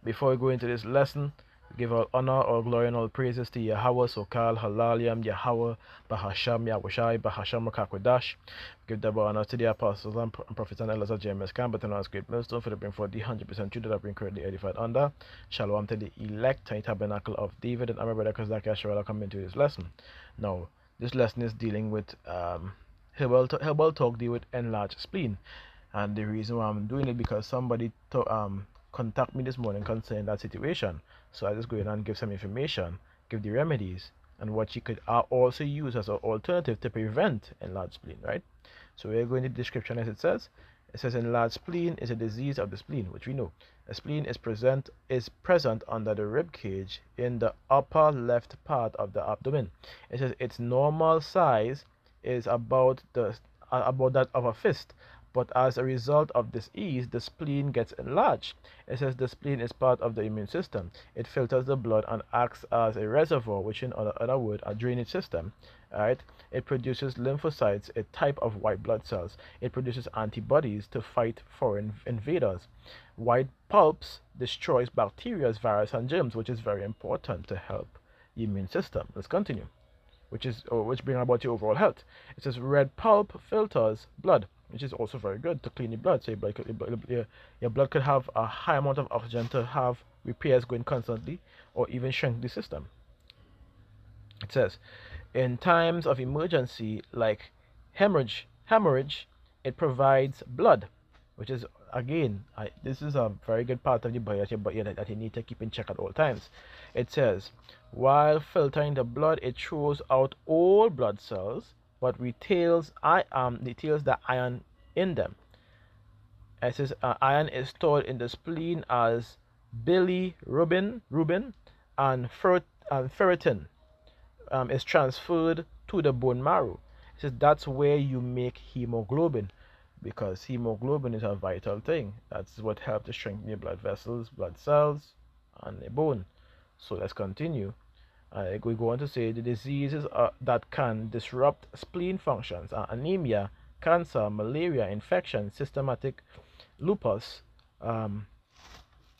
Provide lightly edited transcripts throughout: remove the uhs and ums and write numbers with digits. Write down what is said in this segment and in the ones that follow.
before we go into this lesson, give all honor, all glory, and all praises to Yahweh, Sokal, Halalyam, Yahweh, Bahasham, Yahushai, Bahasham, Kakwadash. Give double honor to the apostles and prophets and elders of James Camp, but on great millstone for the bring forth the 100% truth that have been currently edified under. Shalom to the elect, tiny tabernacle of David, and our brother Kazaki Ashwala come into this lesson. Now, this lesson is dealing with herbal talk deal with enlarged spleen. And the reason why I'm doing it because somebody contact me this morning concerning that situation. So I just go in and give some information, give the remedies, and what you could also use as an alternative to prevent enlarged spleen, right? So we're going to the description as it says. It says enlarged spleen is a disease of the spleen, which we know. A spleen is present under the rib cage in the upper left part of the abdomen. It says its normal size is about that of a fist, but as a result of disease, the spleen gets enlarged. It says the spleen is part of the immune system. It filters the blood and acts as a reservoir, which in other words, a drainage system. Right? It produces lymphocytes, a type of white blood cells. It produces antibodies to fight foreign invaders. White pulps destroys bacteria, viruses, and germs, which is very important to help the immune system. Let's continue. Which bring about your overall health. It says red pulp filters blood, which is also very good to clean the blood. So your blood could have a high amount of oxygen to have repairs going constantly, or even shrink the system. It says, in times of emergency like hemorrhage, it provides blood, which is again, this is a very good part of the body that you need to keep in check at all times. It says, while filtering the blood, it throws out all blood cells, but retains the iron in them. It says iron is stored in the spleen as bilirubin and ferritin is transferred to the bone marrow. It says that's where you make hemoglobin, because hemoglobin is a vital thing. That's what helps to strengthen your blood vessels, blood cells, and the bone. So let's continue. We go on to say the diseases that can disrupt spleen functions are anemia, cancer, malaria, infection, systematic lupus,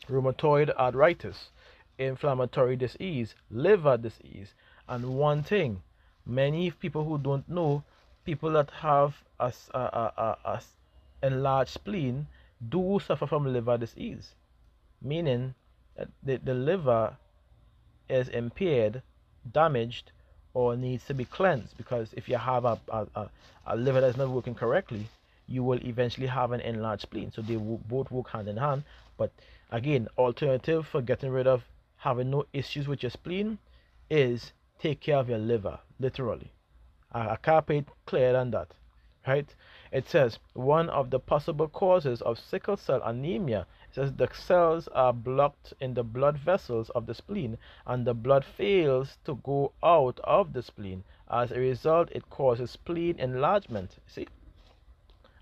rheumatoid arthritis, inflammatory disease, liver disease, and one thing, many people who don't know, people that have a enlarged spleen do suffer from liver disease, meaning that the liver is impaired, damaged, or needs to be cleansed. Because if you have a liver that's not working correctly, you will eventually have an enlarged spleen. So they both work hand in hand. But again, alternative for getting rid of having no issues with your spleen is take care of your liver, literally. I can't put it clearer than that, right? It says one of the possible causes of sickle cell anemia, it says the cells are blocked in the blood vessels of the spleen, and the blood fails to go out of the spleen. As a result, it causes spleen enlargement. See?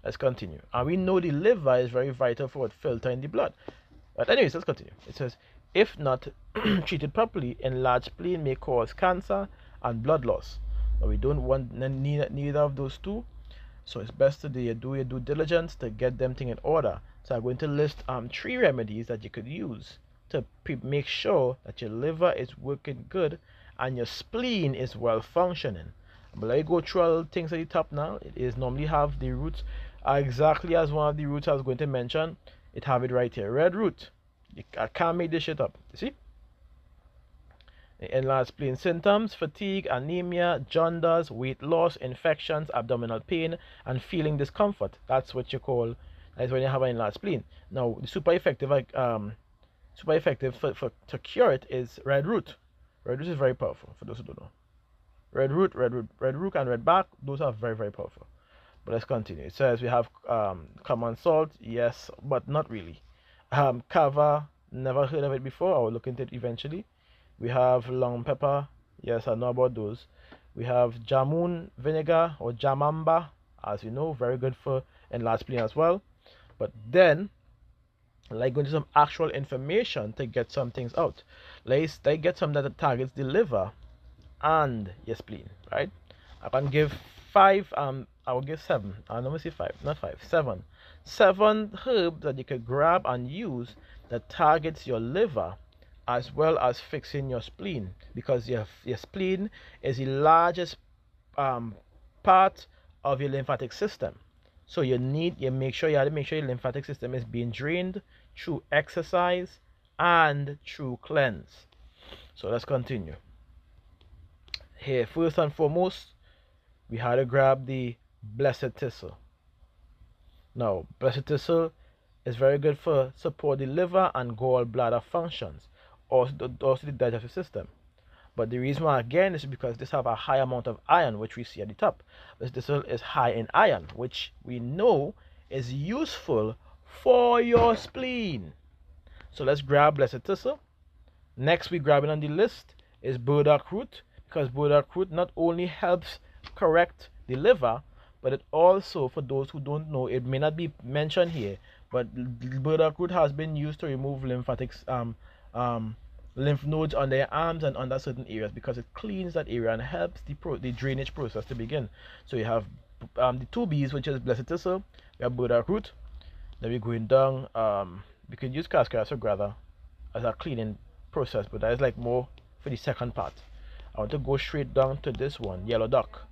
Let's continue. And we know the liver is very vital for filtering the blood. But anyways, let's continue. It says, if not treated properly, enlarged spleen may cause cancer and blood loss. But we don't want neither of those two. So it's best to do your due diligence to get them thing in order. So I'm going to list 3 remedies that you could use to make sure that your liver is working good and your spleen is well functioning. But let me go through all the things at the top now. It is normally have the roots exactly as one of the roots I was going to mention. It have it right here. Red root. I can't make this shit up. You see? Enlarged spleen symptoms: fatigue, anemia, jaundice, weight loss, infections, abdominal pain, and feeling discomfort. That's what you call, that's when you have an enlarged spleen. Now, the super effective to cure it is red root. Red root is very powerful for those who don't know. Red root, and red bark, those are very, very powerful. But let's continue. It says we have common salt, yes, but not really. Kava, never heard of it before. I will look into it eventually. We have long pepper, yes, I know about those. We have jamun vinegar or jamamba, as you know, very good for enlarged spleen as well. But then, like going to some actual information to get some things out. Let's get some that targets the liver and your spleen, right? I can give 5, I will give 7. Let me see 5, not 5, 7. 7 herbs that you could grab and use that targets your liver as well as fixing your spleen, because your spleen is the largest part of your lymphatic system. So you make sure you have to make sure your lymphatic system is being drained through exercise and through cleanse. So let's continue. Here, first and foremost, we had to grab the blessed thistle. Now, blessed thistle is very good for support the liver and gallbladder functions, also the digestive system. But the reason why again is because this have a high amount of iron, which we see at the top. Blessed thistle is high in iron, which we know is useful for your spleen. So let's grab blessed thistle. Next we grabbing on the list is burdock root, because burdock root not only helps correct the liver, but it also, for those who don't know, it may not be mentioned here, but burdock root has been used to remove lymph nodes on their arms and under certain areas, because it cleans that area and helps the drainage process to begin. So you have the two B's, which is blessed thistle, we have burdock root, then we're going down, we could use cascara rather as a cleaning process, but that is like more for the second part. I want to go straight down to this one, yellow duck.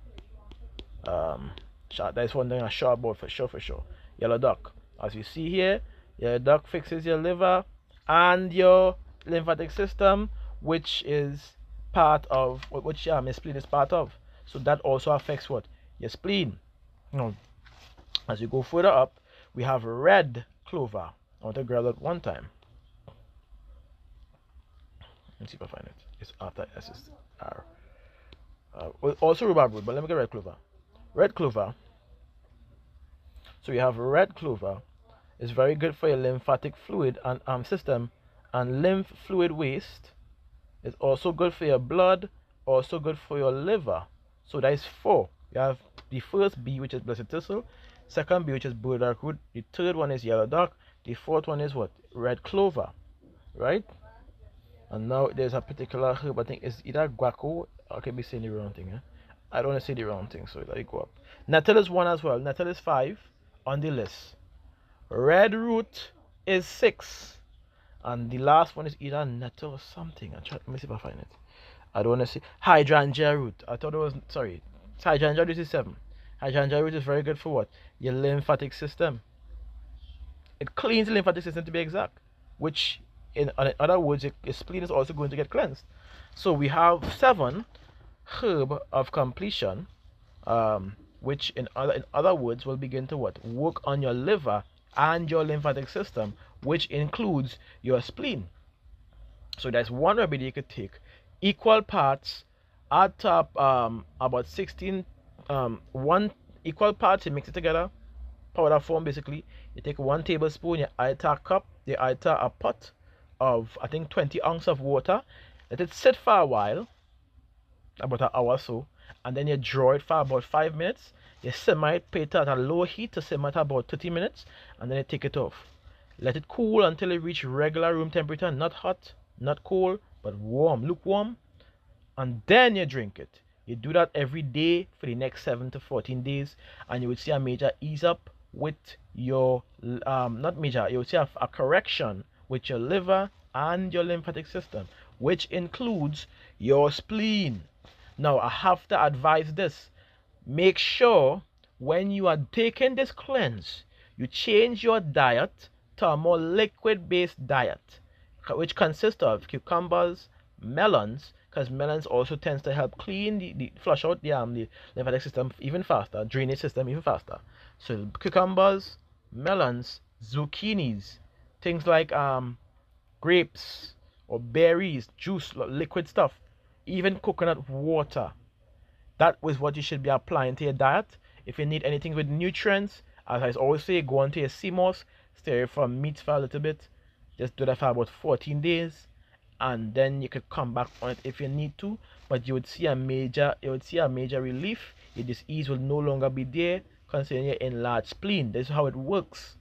That's one thing I sure about for sure. Yellow duck. As you see here, yellow duck fixes your liver and your lymphatic system, which is part of which your spleen is part of. So that also affects what? Your spleen. Now, as you go further up, we have red clover. I want to grab that one time. Let's see if I find it. It's after S is R. Also rhubarb root, but let me get red clover. Red clover. So we have red clover. It's very good for your lymphatic fluid and system and lymph fluid waste. It's also good for your blood, also good for your liver. So that is 4. You have the first B, which is blessed thistle, second B, which is burdock root, the third one is yellow duck, the fourth one is what? Red clover, right? And now there's a particular herb, I think it's either guaco, I could be saying the wrong thing. I don't want to say the wrong thing, so let it go up. Nettle is 1 as well. Nettle is 5 on the list. Red root is 6. And the last one is either nettle or something. Let me see if I find it. I don't want to say hydrangea root. I thought it was, sorry. Hydrangea root is 7. Hydrangea root is very good for what? Your lymphatic system. It cleans the lymphatic system, to be exact. Which, in other words, your spleen is also going to get cleansed. So we have 7 herb of completion, which in other words will begin to what? Work on your liver and your lymphatic system, which includes your spleen. So there's one remedy you could take, equal parts, add up about 16, 1 equal parts, you mix it together, powder form basically. You take 1 tablespoon, you add a cup, you add a pot of I think 20 ounces of water, let it sit for a while, about an hour or so, and then you draw it for about 5 minutes. You simmer it, put it at a low heat to simmer it about 30 minutes, and then you take it off. Let it cool until it reaches regular room temperature, not hot, not cold, but warm, lukewarm, and then you drink it. You do that every day for the next 7 to 14 days, and you would see a major ease up with your, not major, you would see a correction with your liver and your lymphatic system, which includes your spleen. Now, I have to advise this. Make sure when you are taking this cleanse, you change your diet to a more liquid-based diet, which consists of cucumbers, melons, because melons also tends to help clean the flush out the lymphatic system even faster, drainage system even faster. So cucumbers, melons, zucchinis, things like grapes or berries, juice, liquid stuff, even coconut water. That is what you should be applying to your diet. If you need anything with nutrients, as I always say, go on to your CMOS, stay away from meat for a little bit. Just do that for about 14 days, and then you could come back on it if you need to. But you would see a major relief. Your disease will no longer be there concerning your enlarged spleen. This is how it works.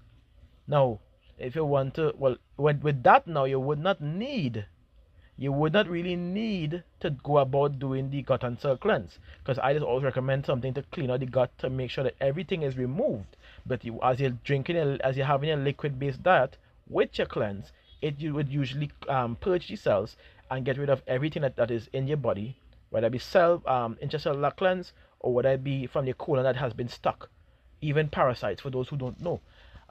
Now, if you want to, well, with that now, you would not really need to go about doing the gut and cell cleanse, because I just always recommend something to clean out the gut to make sure that everything is removed. But as you're having a liquid based diet with your cleanse, it would usually purge the cells and get rid of everything that is in your body, whether it be intracellular cleanse, or whether it be from your colon that has been stuck, even parasites, for those who don't know.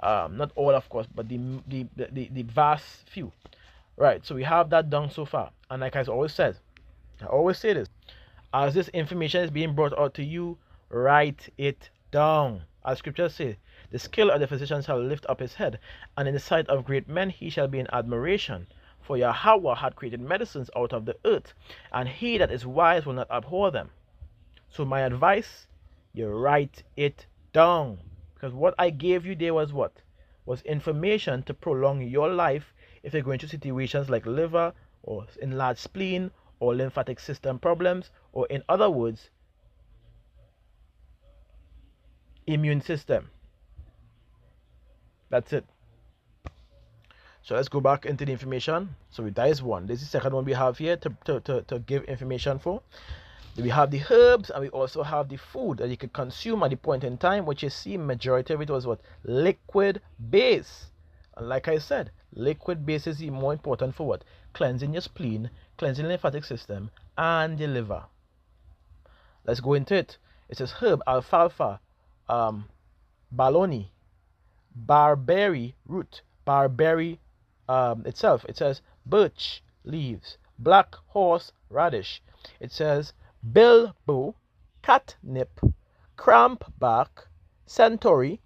Not all, of course, but the vast few. Right, so we have that done so far. And like I always say this, as this information is being brought out to you, write it down. As scripture says, the skill of the physician shall lift up his head, and in the sight of great men he shall be in admiration. For Yahweh had created medicines out of the earth, and he that is wise will not abhor them. So my advice, you write it down. Because what I gave you there was what? Was information to prolong your life if you're going through situations like liver or enlarged spleen or lymphatic system problems, or in other words, immune system. That's it. So let's go back into the information. So that is one. This is the second one we have here to give information for. We have the herbs, and we also have the food that you could consume at the point in time, which you see majority of it was what? Liquid base. And like I said, liquid base is more important for what? Cleansing your spleen, cleansing the lymphatic system, and your liver. Let's go into it. It says herb, alfalfa, baloney, barberry root, barberry itself. It says birch leaves, black horse radish. It says bilbo, catnip, cramp bark, centauri,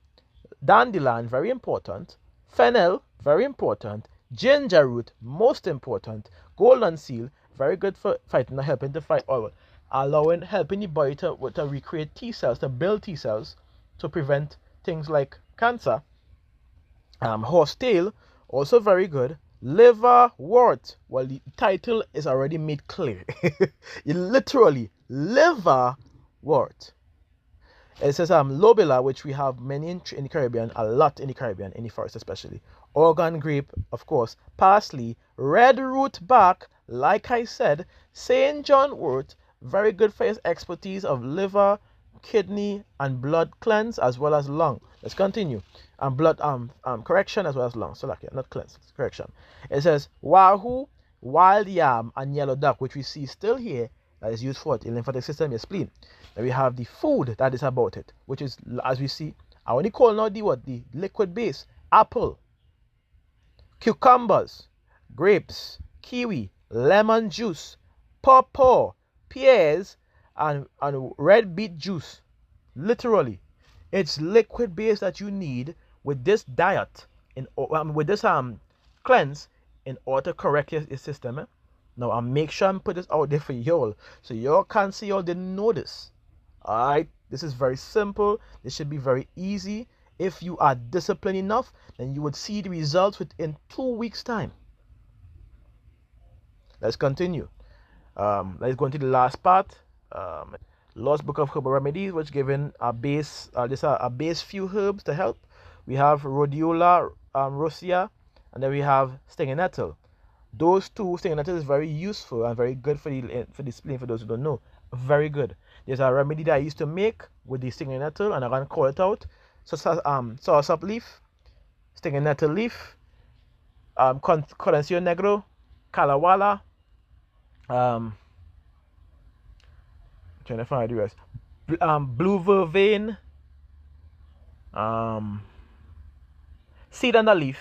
dandelion, very important, fennel, very important, ginger root, most important, golden seal, very good for fighting, helping to fight, or helping the body to recreate T cells, to build T cells, to prevent things like cancer. Horsetail, also very good. Liverwort, well, the title is already made clear. Literally, liverwort. It says lobula, which we have many in the Caribbean, a lot in the Caribbean, in the forest especially. Oregon grape, of course. Parsley, red root bark, like I said. St. John wort, very good for his expertise of liver, kidney, and blood cleanse, as well as lung. Let's continue. And blood correction, as well as lung. So like, not cleanse, correction. It says wahoo, wild yam, and yellow duck, which we see still here, that is used for it in lymphatic system, your spleen. Then we have the food that is about it, which is, as we see, I only call now the liquid base. Apple, cucumbers, grapes, kiwi, lemon juice, pawpaw, pears, and red beet juice. Literally, it's liquid base that you need with this diet, with this cleanse, in order to correct your system. Now, I'll make sure and put this out there for y'all, so y'all can't say y'all didn't know this. Alright, this is very simple. This should be very easy. If you are disciplined enough, then you would see the results within 2 weeks' time. Let's continue. Let's go into the last part. Lost Book of Herbal Remedies, which given a base, a base few herbs to help. We have rhodiola, rosea, and then we have stinging nettle. Those two, stinging nettle is very useful and very good for the spleen. For those who don't know, very good. There's a remedy that I used to make with the stinging nettle, and I'm gonna call it out. So soursop leaf, stinging nettle leaf, colencio negro, calawala, trying to find the rest. Blue vervain, seed and a leaf,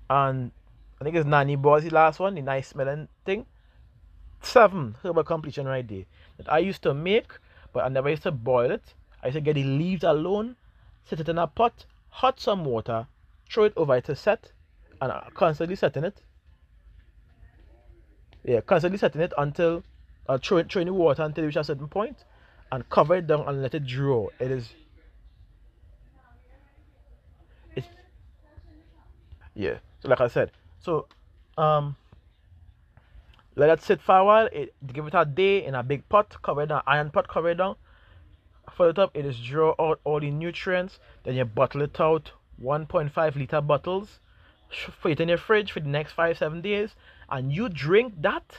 and I think it's Nani Boss, the last one, the nice smelling thing. 7 herbal completion right there that I used to make, but I never used to boil it. I used to get the leaves alone, set it in a pot, hot some water, throw it over it to set, and constantly setting it. Yeah, constantly setting it until throw in the water until you reach a certain point, and cover it down and let it draw. It's yeah. So like I said, so let that sit for a while. Give it a day in a big pot, cover it down, iron pot, cover it down. Fill it up. It is draw out all the nutrients. Then you bottle it out, 1.5 liter bottles. Put it in your fridge for the next 5-7 days, and you drink that.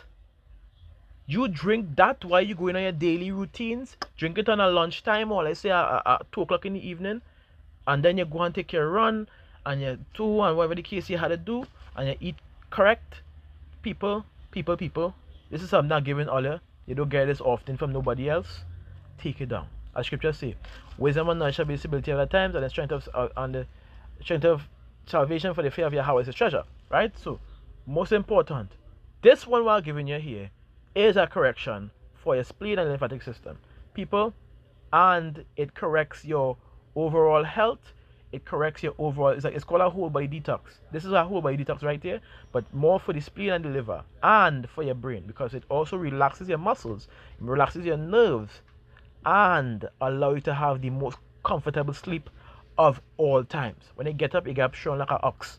You drink that while you go in on your daily routines. Drink it on a lunchtime, or let's say at 2 o'clock in the evening, and then you go and take your run, and you do and whatever the case you had to do, and you eat correct, people. This is something I'm giving all you. You don't get this often from nobody else. Take it down. As scripture say, wisdom and knowledge shall be stability of the times, and the strength of salvation for the fear of Yahweh is a treasure. Right? So, most important, this one we're giving you here is a correction for your spleen and lymphatic system, people, and it corrects your overall health. It corrects your overall. It's called a whole body detox. This is a whole body detox right here, but more for the spleen and the liver, and for your brain, because it also relaxes your muscles, relaxes your nerves, and allow you to have the most comfortable sleep of all times. When you get up, you get up strong like an ox.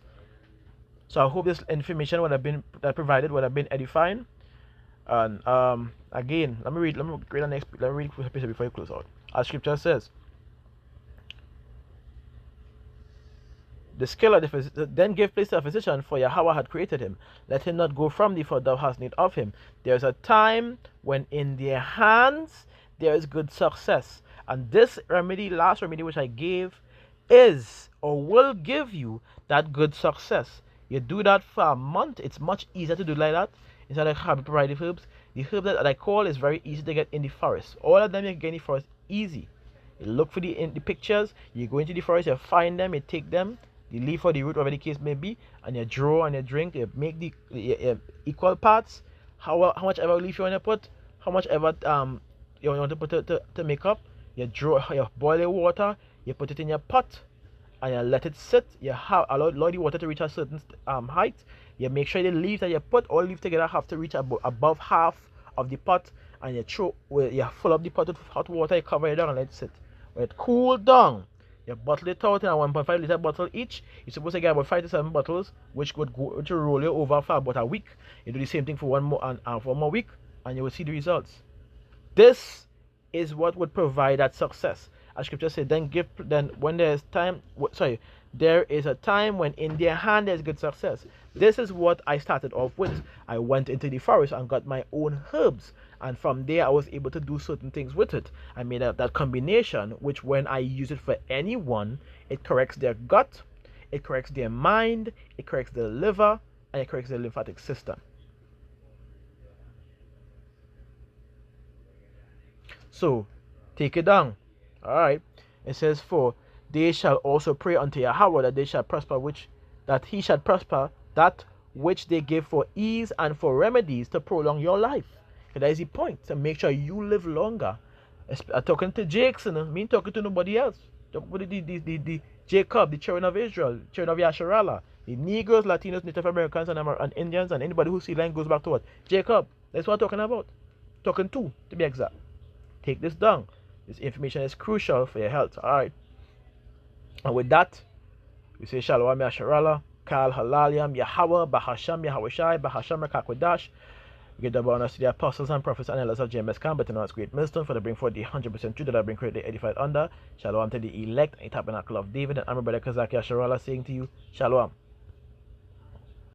So I hope this information provided would have been edifying. And again, let me read the next piece before you close out. As scripture says, the skill of the physician, then give place to a physician, for Yahweh had created him. Let him not go from thee, for thou hast need of him. There is a time when in their hands there is good success. And this remedy, last remedy which I gave, is or will give you that good success. You do that for a month, it's much easier to do like that instead of having to provide the herbs. The herb that I call is very easy to get in the forest. All of them you can get in the forest easy. You look for in the pictures, you go into the forest, you find them, you take them, the leaf or the root, whatever the case may be, and you draw and you drink, you make the equal parts, how much ever leaf you want to put, how much ever you want to put to make up. You boil the water, you put it in your pot, and you let it sit. You allow the water to reach a certain height. You make sure the leaves that you put, all leaves together, have to reach above half of the pot, and you fill up the pot with hot water, you cover it down and let it sit. When it cool down, you bottle it out in a 1.5 liter bottle each. You're supposed to get about 5 to 7 bottles, which will roll you over for about a week. You do the same thing for one more week, and you will see the results. This is what would provide that success. As scripture said, then when there is there is a time when in their hand there is good success. This is what I started off with. I went into the forest and got my own herbs, and from there I was able to do certain things with it. I made that combination, which when I use it for anyone, it corrects their gut, it corrects their mind, it corrects their liver, and it corrects their lymphatic system. So take it down. Alright. It says, for they shall also pray unto Yahweh that they shall prosper, that he shall prosper that which they give for ease and for remedies to prolong your life. So that is the point, to make sure you live longer. I'm talking to Jackson, I mean talking to nobody else. The Jacob, the children of Israel, children of Yasharallah, the Negroes, Latinos, Native Americans, and Indians, and anybody who see line goes back to what? Jacob. That's what I'm talking about. Talking to be exact. Take this down. This information is crucial for your health. Alright. And with that, we say Shalom Yasharallah, Kal Halaliam, Yahweh, Bahasham, Yahweh Bahasham Rakakwadash. We give the bonus to the apostles and prophets and elders of James Khan, but to know its great millstone for the bring forth the 100% truth that I bring greatly edified under. Shalom to the elect and tabernacle of David, and I'm brother Kazaki Yasharallah saying to you, Shalom.